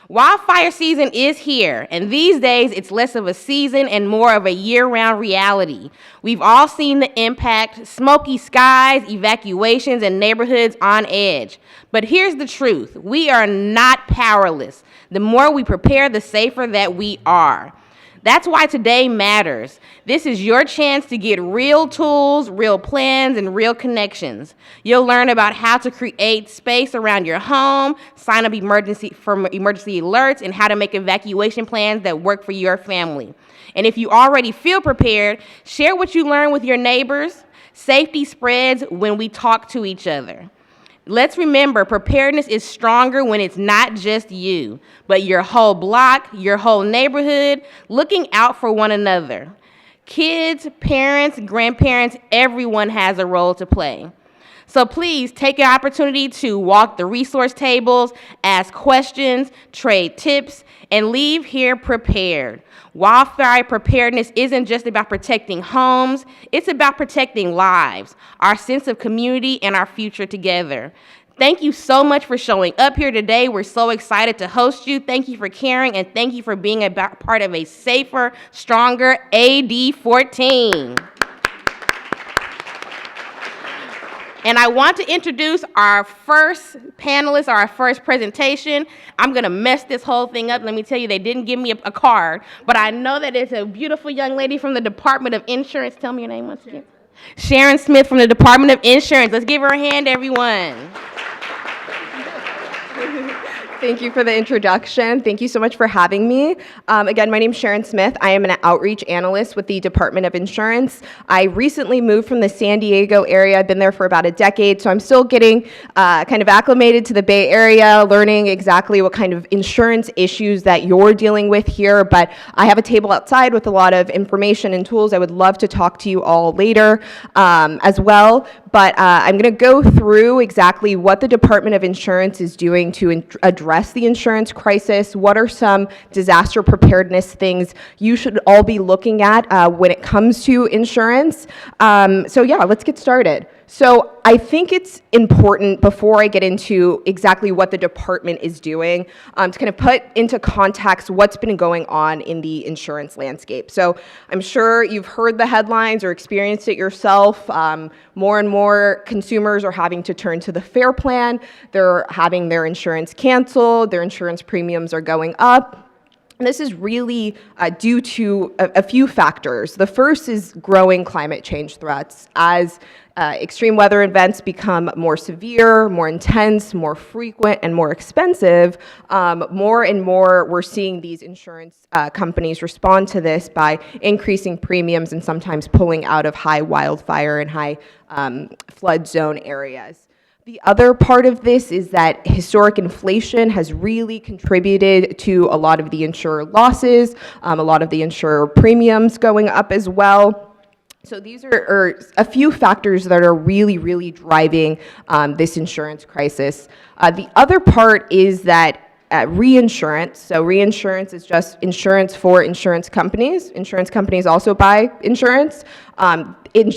Wildfire season is here, and these days it's less of a season and more of a year-round reality. We've all seen the impact: smoky skies, evacuations, and neighborhoods on edge. But here's the truth: we are not powerless. The more we prepare, the safer that we are. That's why today matters. This is your chance to get real tools, real plans, and real connections. You'll learn about how to create space around your home, sign up emergency alerts, and how to make evacuation plans that work for your family. And if you already feel prepared, share what you learned with your neighbors. Safety spreads when we talk to each other. Let's remember, preparedness is stronger when it's not just you, but your whole block, your whole neighborhood, looking out for one another. Kids, parents, grandparents, everyone has a role to play. So please take an opportunity to walk the resource tables, ask questions, trade tips, and leave here prepared. Wildfire preparedness isn't just about protecting homes, it's about protecting lives, our sense of community, and our future together. Thank you so much for showing up here today. We're so excited to host you. Thank you for caring, and thank you for being a part of a safer, stronger AD14. And I want to introduce our first panelist, our first presentation. I'm going to mess this whole thing up. Let me tell you, they didn't give me a card, but I know that it's a beautiful young lady from the Department of Insurance. Tell me your name once again. Sharon Smith from the Department of Insurance. Let's give her a hand, everyone. Thank you for the introduction. Thank you so much for having me. Again, my name is Sharon Smith. I am an outreach analyst with the Department of Insurance. I recently moved from the San Diego area. I've been there for about a decade, so I'm still getting kind of acclimated to the Bay Area, learning exactly what kind of insurance issues that you're dealing with here. But I have a table outside with a lot of information and tools. I would love to talk to you all later as well. But I'm going to go through exactly what the Department of Insurance is doing to address the insurance crisis. What are some disaster preparedness things you should all be looking at when it comes to insurance? So yeah, let's get started. So I think it's important, before I get into exactly what the department is doing, to kind of put into context what's been going on in the insurance landscape. So I'm sure you've heard the headlines or experienced it yourself. More and more consumers are having to turn to the FAIR plan. They're having their insurance canceled. Their insurance premiums are going up. And this is really due to a few factors. The first is growing climate change threats. As extreme weather events become more severe, more intense, more frequent, and more expensive, more and more we're seeing these insurance companies respond to this by increasing premiums and sometimes pulling out of high wildfire and high flood zone areas. The other part of this is that historic inflation has really contributed to a lot of the insurer losses, a lot of the insurer premiums going up as well. So these are a few factors that are really driving this insurance crisis. The other part is that reinsurance. So reinsurance is just insurance for insurance companies. Insurance companies also buy insurance.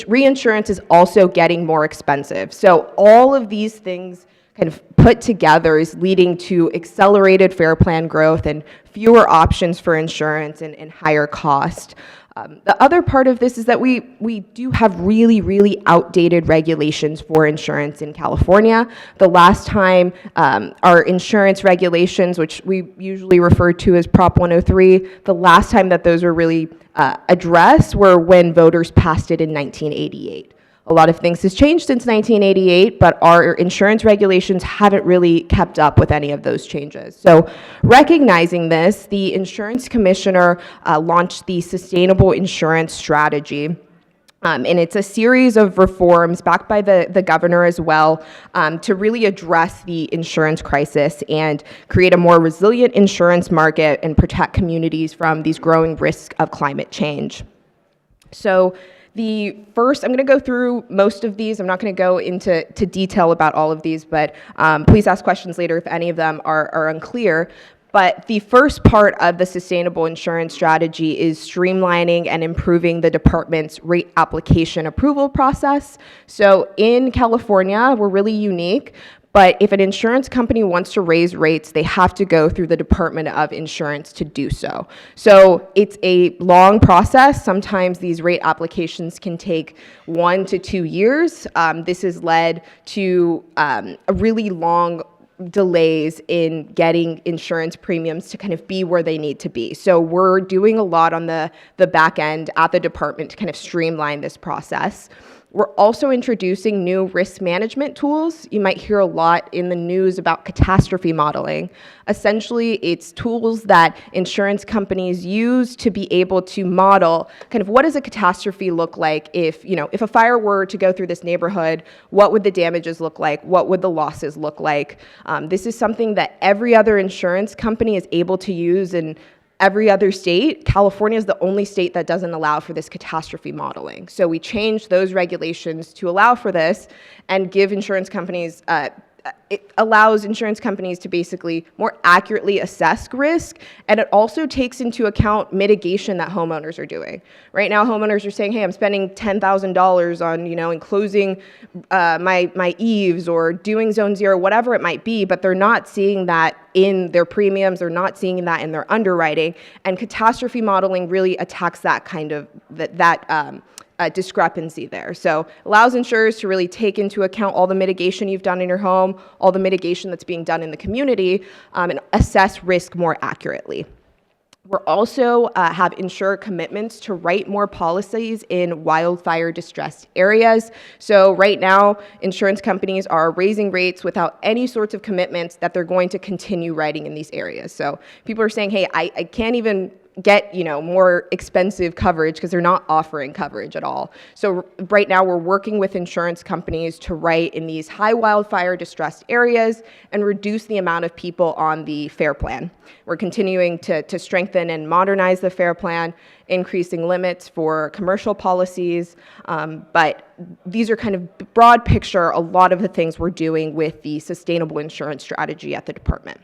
Reinsurance is also getting more expensive. So all of these things kind of put together is leading to accelerated FAIR plan growth and fewer options for insurance and higher cost. The other part of this is that we do have really outdated regulations for insurance in California. The last time our insurance regulations, which we usually refer to as Prop 103, the last time that those were really addressed were when voters passed it in 1988. A lot of things has changed since 1988, but our insurance regulations haven't really kept up with any of those changes. So recognizing this, the insurance commissioner launched the Sustainable Insurance Strategy. And it's a series of reforms backed by the governor as well to really address the insurance crisis and create a more resilient insurance market and protect communities from these growing risks of climate change. So the first, I'm going to go through most of these. I'm not going to go into detail about all of these, but please ask questions later if any of them are unclear. But the first part of the Sustainable Insurance Strategy is streamlining and improving the department's rate application approval process. So in California, we're really unique. But if an insurance company wants to raise rates, they have to go through the Department of Insurance to do so. So it's a long process. Sometimes these rate applications can take 1 to 2 years. This has led to a really long delays in getting insurance premiums to kind of be where they need to be. So we're doing a lot on the back end at the department to kind of streamline this process. We're also introducing new risk management tools. You might hear a lot in the news about catastrophe modeling. Essentially, it's tools that insurance companies use to be able to model kind of what does a catastrophe look like if a fire were to go through this neighborhood, what would the damages look like? What would the losses look like? This is something that every other insurance company is able to use, and every other state. California is the only state that doesn't allow for this catastrophe modeling. So we changed those regulations to allow for this and give insurance companies, it allows insurance companies to basically more accurately assess risk, and it also takes into account mitigation that homeowners are doing. Right now, homeowners are saying, hey, I'm spending $10,000 on, enclosing my eaves or doing zone zero, whatever it might be, but they're not seeing that in their premiums, they're not seeing that in their underwriting, and catastrophe modeling really attacks that kind of, discrepancy there. So allows insurers to really take into account all the mitigation you've done in your home, all the mitigation that's being done in the community, and assess risk more accurately. We're also have insurer commitments to write more policies in wildfire distressed areas. So right now, insurance companies are raising rates without any sorts of commitments that they're going to continue writing in these areas. So people are saying, hey, I can't even get more expensive coverage because they're not offering coverage at all. So right now we're working with insurance companies to write in these high wildfire distressed areas and reduce the amount of people on the FAIR plan. We're continuing to strengthen and modernize the FAIR plan, increasing limits for commercial policies, but these are kind of broad picture a lot of the things we're doing with the sustainable insurance strategy at the department.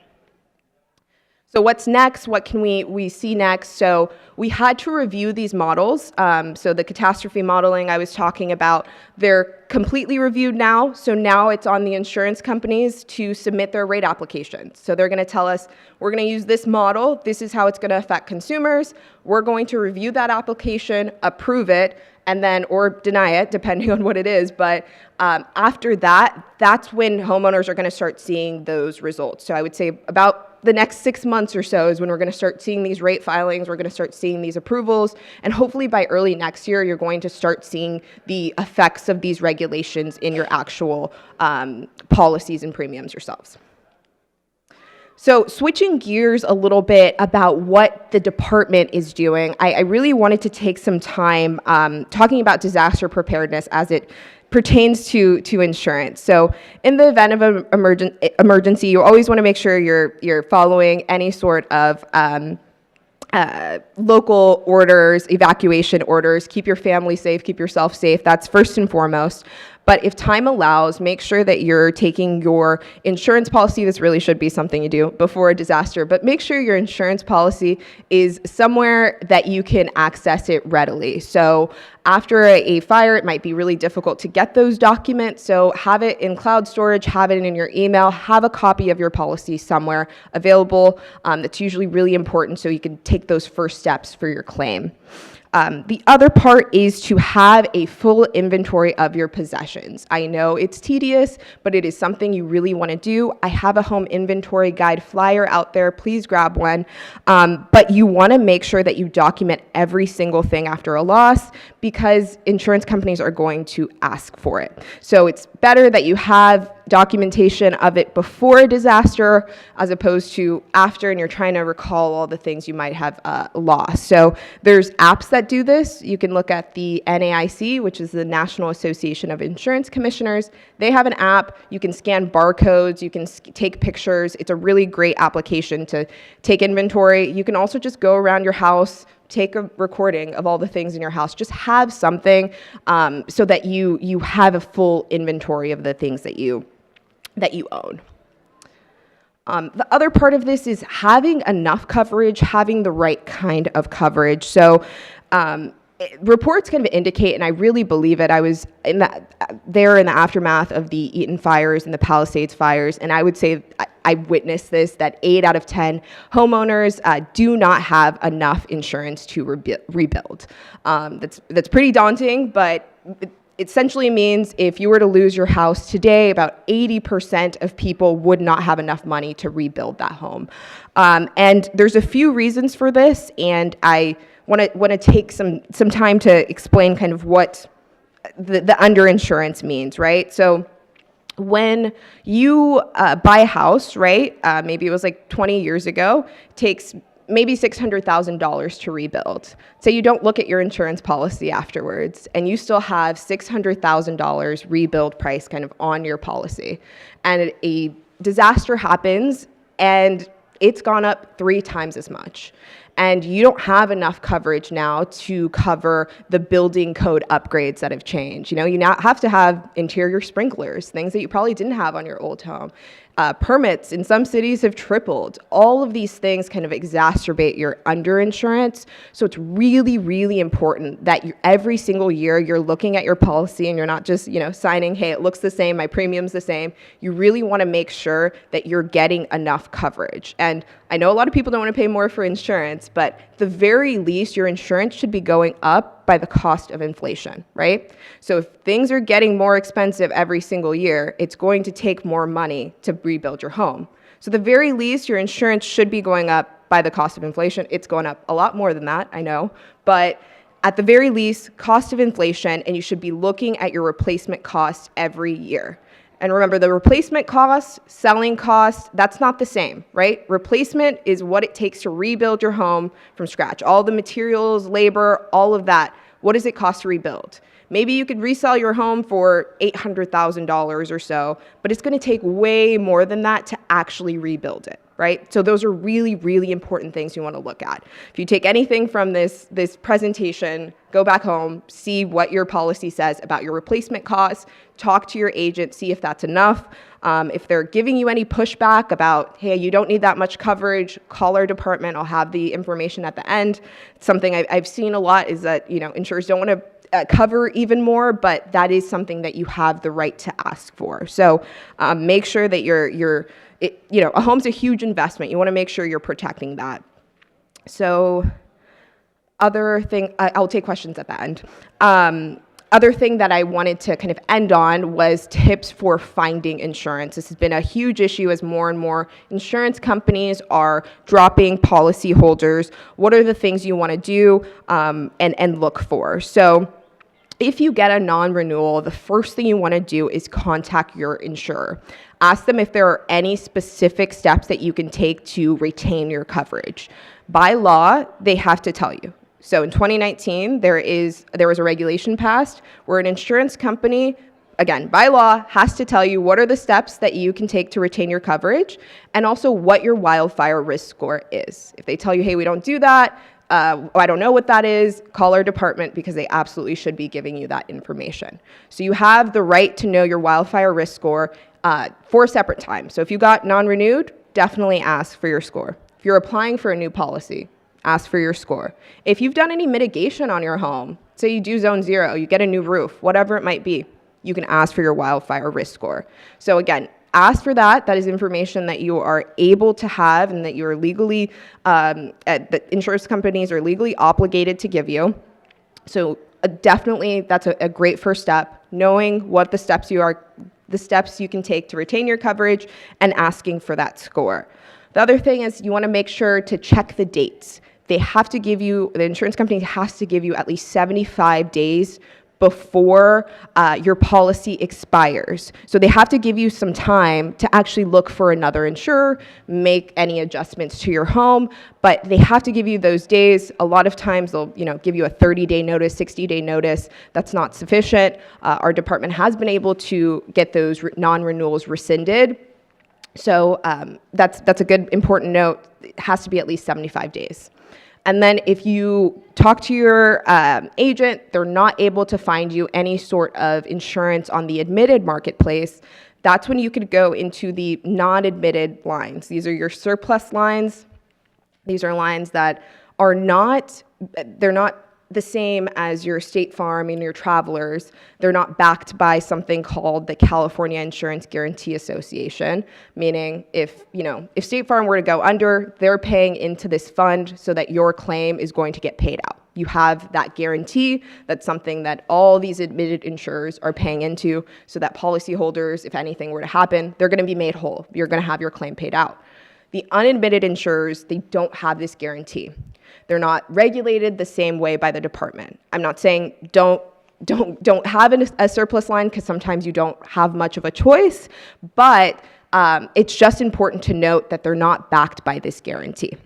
So what's next? What can we see next? So we had to review these models. So the catastrophe modeling I was talking about, they're completely reviewed now. So now it's on the insurance companies to submit their rate applications. So they're going to tell us, we're going to use this model. This is how it's going to affect consumers. We're going to review that application, approve it, and then, or deny it, depending on what it is. But after that, that's when homeowners are going to start seeing those results. So I would say about the next 6 months or so is when we're going to start seeing these rate filings, we're going to start seeing these approvals, and hopefully by early next year, you're going to start seeing the effects of these regulations in your actual policies and premiums yourselves. So switching gears a little bit about what the department is doing, I really wanted to take some time talking about disaster preparedness as it pertains to insurance. So in the event of an emergency, you always want to make sure you're following any sort of local orders, evacuation orders. Keep your family safe, keep yourself safe. That's first and foremost. But if time allows, make sure that you're taking your insurance policy. This really should be something you do before a disaster, but make sure your insurance policy is somewhere that you can access it readily. So after a fire, it might be really difficult to get those documents. So have it in cloud storage, have it in your email, have a copy of your policy somewhere available. That's usually really important so you can take those first steps for your claim. The other part is to have a full inventory of your possessions. I know it's tedious, but it is something you really want to do. I have a home inventory guide flyer out there. Please grab one. But you want to make sure that you document every single thing after a loss because insurance companies are going to ask for it. So it's better that you have documentation of it before a disaster as opposed to after and you're trying to recall all the things you might have lost. So there's apps that do this. You can look at the NAIC, which is the National Association of Insurance Commissioners. They have an app. You can scan barcodes. You can take pictures. It's a really great application to take inventory. You can also just go around your house, take a recording of all the things in your house. Just have something so that you have a full inventory of the things that you own. The other part of this is having enough coverage, having the right kind of coverage. So reports kind of indicate, and I really believe it, I was there in the aftermath of the Eaton fires and the Palisades fires, and I would say I witnessed this, that 8 out of 10 homeowners do not have enough insurance to rebuild. That's pretty daunting, but it essentially means if you were to lose your house today, about 80% of people would not have enough money to rebuild that home. And there's a few reasons for this, and I want to take some time to explain kind of what the underinsurance means, right? So when you buy a house, right, maybe it was like 20 years ago, it takes maybe $600,000 to rebuild. Say you don't look at your insurance policy afterwards, and you still have $600,000 rebuild price kind of on your policy. And a disaster happens, and it's gone up 3 times as much. And you don't have enough coverage now to cover the building code upgrades that have changed. You now have to have interior sprinklers, things that you probably didn't have on your old home. Permits in some cities have tripled. All of these things kind of exacerbate your underinsurance. So it's really, really important that every single year you're looking at your policy and you're not just, signing, hey, it looks the same, my premium's the same. You really want to make sure that you're getting enough coverage. And I know a lot of people don't want to pay more for insurance, but at the very least, your insurance should be going up by the cost of inflation, right? So if things are getting more expensive every single year, it's going to take more money to rebuild your home. So at the very least, your insurance should be going up by the cost of inflation. It's going up a lot more than that, I know, but at the very least, cost of inflation, and you should be looking at your replacement cost every year. And remember, the replacement cost, selling cost, that's not the same, right? Replacement is what it takes to rebuild your home from scratch. All the materials, labor, all of that. What does it cost to rebuild? Maybe you could resell your home for $800,000 or so, but it's going to take way more than that to actually rebuild it, right? So those are really, really important things you want to look at. If you take anything from this presentation, go back home, see what your policy says about your replacement costs, talk to your agent, see if that's enough. If they're giving you any pushback about, hey, you don't need that much coverage, call our department. I'll have the information at the end. Something I've seen a lot is that, insurers don't want to cover even more, but that is something that you have the right to ask for. So make sure that a home's a huge investment. You want to make sure you're protecting that. So other thing, I'll take questions at the end. Other thing that I wanted to kind of end on was tips for finding insurance. This has been a huge issue as more and more insurance companies are dropping policyholders. What are the things you want to do and look for? So if you get a non-renewal, the first thing you want to do is contact your insurer. Ask them if there are any specific steps that you can take to retain your coverage. By law, they have to tell you. So in 2019, there was a regulation passed where an insurance company, again, by law, has to tell you what are the steps that you can take to retain your coverage and also what your wildfire risk score is. If they tell you, hey, we don't do that, I don't know what that is, call our department because they absolutely should be giving you that information. So you have the right to know your wildfire risk score 4 separate times. So if you got non-renewed, definitely ask for your score. If you're applying for a new policy, ask for your score. If you've done any mitigation on your home, say you do zone 0, you get a new roof, whatever it might be, you can ask for your wildfire risk score. So again, ask for that. That is information that you are able to have and that you are legally, that insurance companies are legally obligated to give you. So definitely that's a great first step, knowing what the steps you can take to retain your coverage and asking for that score. The other thing is you want to make sure to check the dates. The insurance company has to give you at least 75 days before your policy expires. So they have to give you some time to actually look for another insurer, make any adjustments to your home, but they have to give you those days. A lot of times they'll give you a 30-day notice, 60-day notice. That's not sufficient. Our department has been able to get those non-renewals rescinded. So that's a good important note. It has to be at least 75 days. And then if you talk to your agent, they're not able to find you any sort of insurance on the admitted marketplace, that's when you could go into the non-admitted lines. These are your surplus lines. These are lines that are not the same as your State Farm and your Travelers. They're not backed by something called the California Insurance Guarantee Association, meaning if State Farm were to go under, they're paying into this fund so that your claim is going to get paid out. You have that guarantee. That's something that all these admitted insurers are paying into so that policyholders, if anything were to happen, they're going to be made whole. You're going to have your claim paid out. The unadmitted insurers, they don't have this guarantee. They're not regulated the same way by the department. I'm not saying don't have a surplus line, because sometimes you don't have much of a choice, but it's just important to note that they're not backed by this guarantee.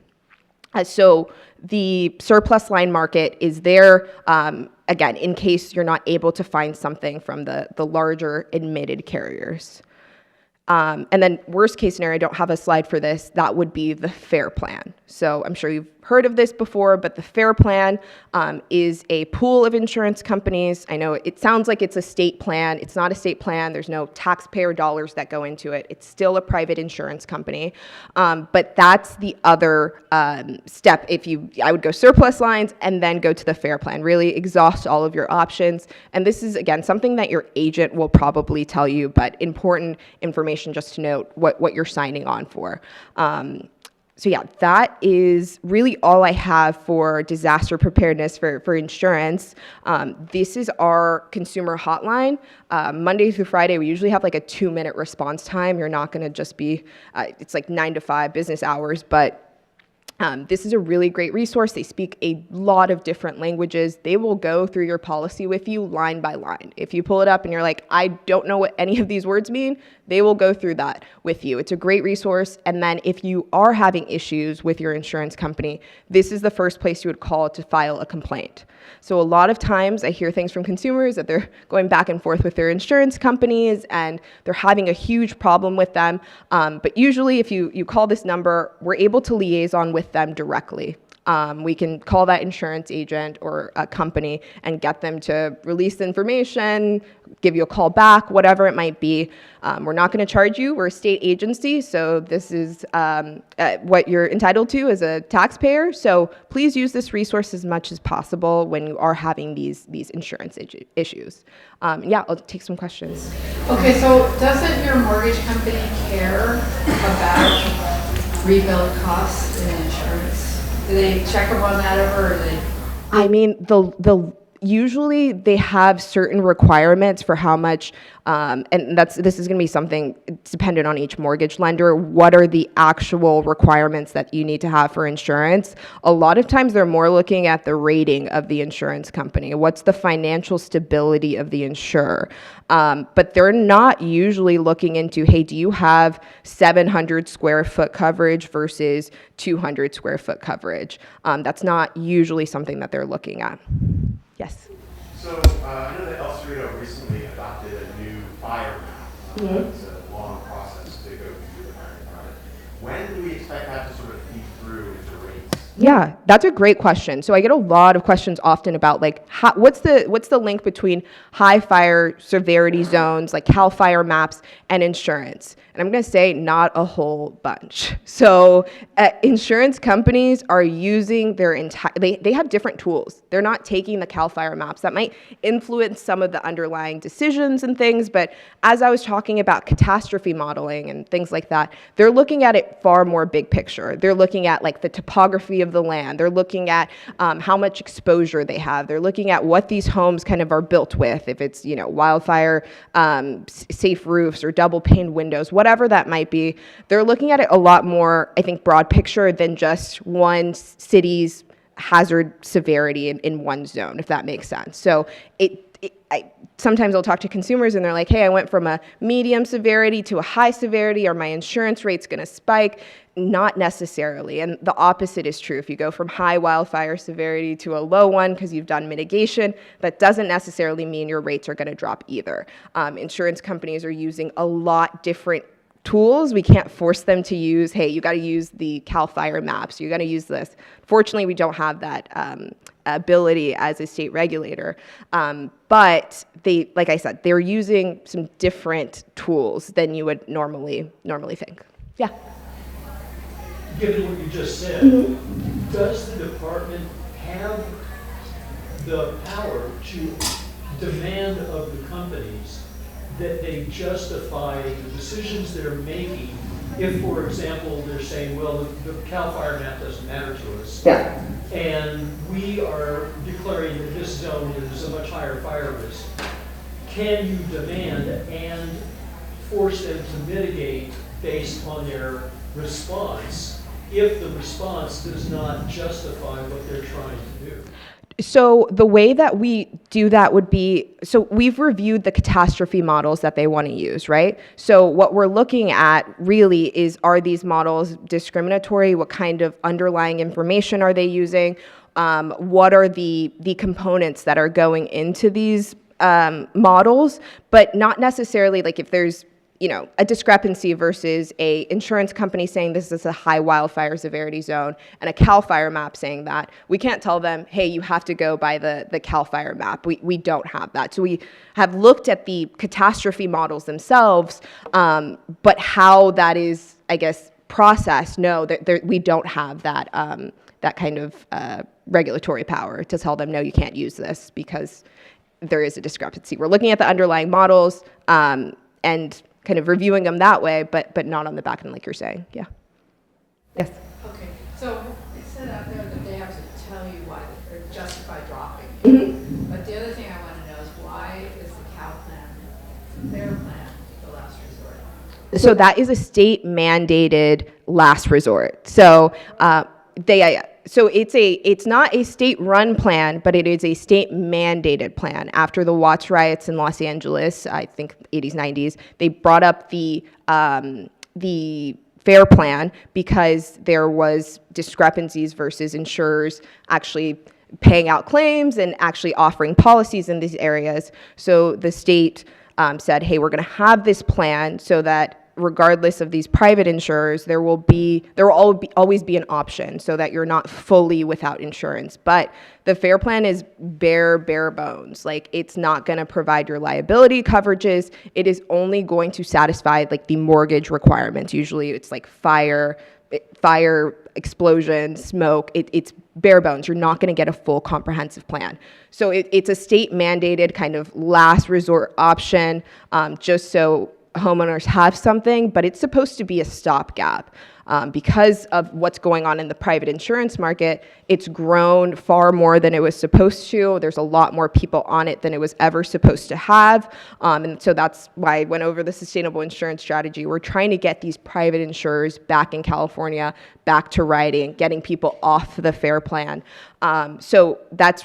So the surplus line market is there, again, in case you're not able to find something from the larger admitted carriers. And then worst case scenario, I don't have a slide for this, that would be the FAIR plan. So I'm sure you've heard of this before, but the FAIR plan is a pool of insurance companies. I know it sounds like it's a state plan. It's not a state plan. There's no taxpayer dollars that go into it. It's still a private insurance company. But that's the other step. I would go surplus lines and then go to the FAIR plan, really exhaust all of your options. And this is, again, something that your agent will probably tell you, but important information just to note what you're signing on for. So yeah, that is really all I have for disaster preparedness for insurance. This is our consumer hotline. Monday through Friday, we usually have like a 2-minute response time. You're not going to just be, it's like 9 to 5 business hours, but this is a really great resource. They speak a lot of different languages. They will go through your policy with you line by line. If you pull it up and you're like, I don't know what any of these words mean, they will go through that with you. It's a great resource. And then if you are having issues with your insurance company, this is the first place you would call to file a complaint. So a lot of times I hear things from consumers that they're going back and forth with their insurance companies and they're having a huge problem with them. But usually if you call this number, we're able to liaison with them directly. We can call that insurance agent or a company and get them to release the information, give you a call back, whatever it might be. We're not going to charge you. We're a state agency, so this is what you're entitled to as a taxpayer. So please use this resource as much as possible when you are having these insurance issues. Yeah, I'll take some questions. Okay, so doesn't your mortgage company care about rebuild costs and insurance? Do they check up on that ever, or do they? I mean, usually they have certain requirements for how much, and this is going to be something dependent on each mortgage lender. What are the actual requirements that you need to have for insurance? A lot of times they're more looking at the rating of the insurance company. What's the financial stability of the insurer? But they're not usually looking into, hey, do you have 700 square foot coverage versus 200 square foot coverage? That's not usually something that they're looking at. Yes. So I know that El Cerrito recently adopted a new fire map. It's a long process to go through the fire department. When do we expect that to sort of feed through into rates? Yeah, that's a great question. So I get a lot of questions often about like what's the link between high fire severity zones, like CAL FIRE maps, and insurance. And I'm going to say not a whole bunch. So insurance companies are using their entire, they have different tools. They're not taking the CAL FIRE maps. That might influence some of the underlying decisions and things, but as I was talking about catastrophe modeling and things like that, they're looking at it far more big picture. They're looking at like the topography of the land. They're looking at how much exposure they have. They're looking at what these homes kind of are built with, if it's, wildfire, safe roofs or double pane windows, whatever that might be. They're looking at it a lot more, I think, broad picture than just one city's hazard severity in one zone, if that makes sense. So sometimes I'll talk to consumers and they're like, hey, I went from a medium severity to a high severity. Are my insurance rates going to spike? Not necessarily. And the opposite is true. If you go from high wildfire severity to a low one because you've done mitigation, that doesn't necessarily mean your rates are going to drop either. Insurance companies are using a lot different tools. We can't force them to use, hey, you got to use the CAL FIRE maps. You got to use this. Fortunately, we don't have that ability as a state regulator. But they, like I said, they're using some different tools than you would normally think. Yeah. Given what you just said, does the department have the power to demand of the companies that they justify the decisions they're making. If, for example, they're saying, well, the CAL FIRE map doesn't matter to us. Yeah. And we are declaring that this zone is a much higher fire risk. Can you demand and force them to mitigate based on their response if the response does not justify what they're trying to do? So the way that we do that would be, so we've reviewed the catastrophe models that they want to use, right? So what we're looking at really is, are these models discriminatory? What kind of underlying information are they using? What are the components that are going into these models? But not necessarily like if there's, you know, a discrepancy versus a insurance company saying this is a high wildfire severity zone and a CAL FIRE map saying that, we can't tell them, hey, you have to go by the CAL FIRE map. We don't have that. So we have looked at the catastrophe models themselves, but how that is, I guess, processed, no, we don't have that, that kind of regulatory power to tell them, no, you can't use this because there is a discrepancy. We're looking at the underlying models and kind of reviewing them that way, but not on the back end like you're saying. Yeah. Yes. Okay, so it said out there that they have to tell you why, or justify dropping. Mm-hmm. But the other thing I want to know is why is the CAL plan, their plan, the last resort? So that is a state mandated last resort. So so it's not a state run plan, but it is a state mandated plan. After the Watts riots in Los Angeles, I think 80s, 90s, they brought up the FAIR plan because there was discrepancies versus insurers actually paying out claims and actually offering policies in these areas. So the state said, hey, we're going to have this plan so that regardless of these private insurers, there will always be an option so that you're not fully without insurance. But the FAIR plan is bare bones. Like, it's not going to provide your liability coverages. It is only going to satisfy like the mortgage requirements. Usually it's like fire, explosion, smoke. It's bare bones. You're not going to get a full comprehensive plan. So it's a state mandated kind of last resort option, just so homeowners have something, but it's supposed to be a stopgap. Because of what's going on in the private insurance market, it's grown far more than it was supposed to. There's a lot more people on it than it was ever supposed to have. And so that's why I went over the sustainable insurance strategy. We're trying to get these private insurers back in California, back to writing, getting people off the FAIR plan. So that's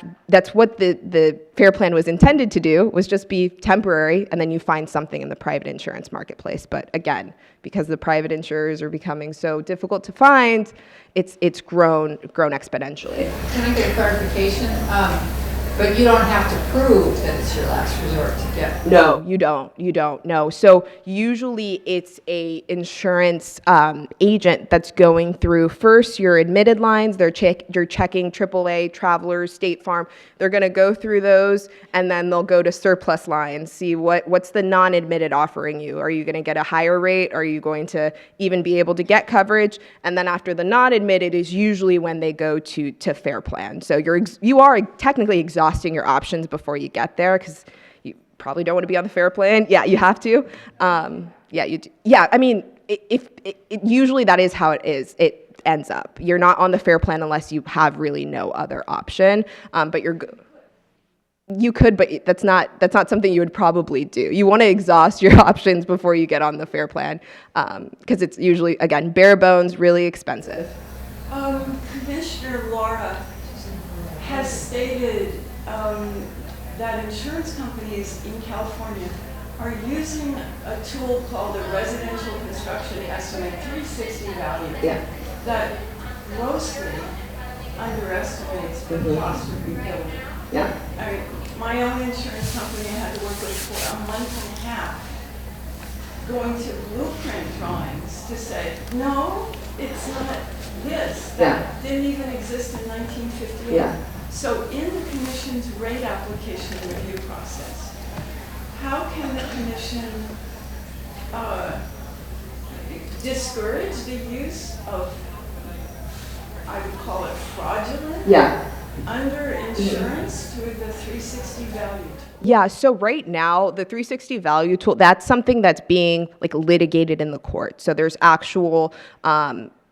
what the FAIR plan was intended to do, was just be temporary, and then you find something in the private insurance marketplace. But again, because the private insurers are becoming so difficult to find, it's grown exponentially. Can I get a clarification? But you don't have to prove that it's your last resort to get. No, you don't. No. So usually it's a insurance agent that's going through first your admitted lines. You're checking AAA, Travelers, State Farm. They're going to go through those, and then they'll go to surplus lines, see what's the non-admitted offering you. Are you going to get a higher rate? Are you going to even be able to get coverage? And then after the non-admitted is usually when they go to FAIR plan. So you are technically exhausting your options before you get there, because you probably don't want to be on the FAIR plan. Yeah, you have to. You do. Yeah, I mean, usually that is how it is. It ends up. You're not on the FAIR plan unless you have really no other option. But you could, but that's not something you would probably do. You want to exhaust your options before you get on the FAIR plan, because it's usually, again, bare bones, really expensive. Commissioner Laura has stated that insurance companies in California are using a tool called a residential construction estimate 360 value that grossly underestimates the cost of rebuilding. Yeah. I mean, my own insurance company I had to work with for a month and a half, going to blueprint drawings to say, no, it's not this. That didn't even exist in 1958. Yeah. So in the Commission's rate application review process, how can the Commission discourage the use of, I would call it fraudulent under insurance with the 360 value? Yeah, so right now, the 360 value tool, that's something that's being like litigated in the court. So there's actual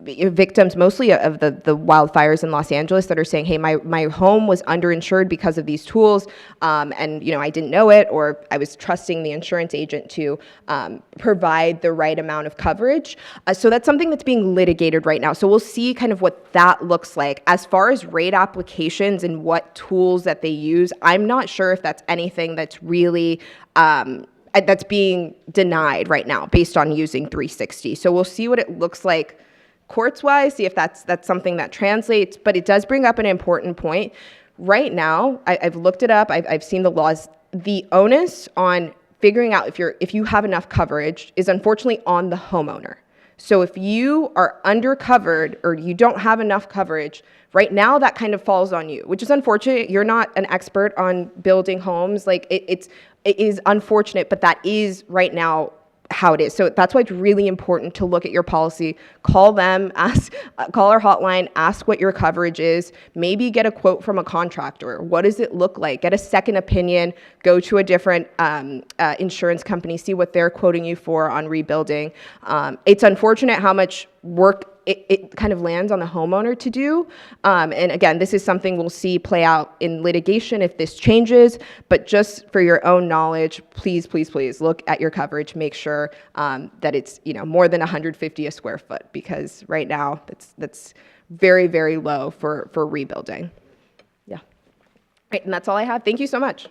victims, mostly of the wildfires in Los Angeles, that are saying, hey, my home was underinsured because of these tools, and I didn't know it, or I was trusting the insurance agent to provide the right amount of coverage. So that's something that's being litigated right now. So we'll see kind of what that looks like. As far as rate applications and what tools that they use, I'm not sure if that's anything that's really that's being denied right now based on using 360. So we'll see what it looks like courts-wise, see if that's something that translates, but it does bring up an important point. Right now, I've looked it up, I've seen the laws. The onus on figuring out if you have enough coverage is unfortunately on the homeowner. So if you are undercovered or you don't have enough coverage, right now that kind of falls on you, which is unfortunate. You're not an expert on building homes. Like it is unfortunate, but that is right now how it is. So that's why it's really important to look at your policy, call them, call our hotline, ask what your coverage is, maybe get a quote from a contractor. What does it look like? Get a second opinion, go to a different insurance company, see what they're quoting you for on rebuilding. It's unfortunate how much work it kind of lands on the homeowner to do. And again, this is something we'll see play out in litigation if this changes, but just for your own knowledge, please, please, please look at your coverage, make sure that it's more than 150 a square foot, because right now that's very, very low for rebuilding. Yeah. Right, and that's all I have. Thank you so much.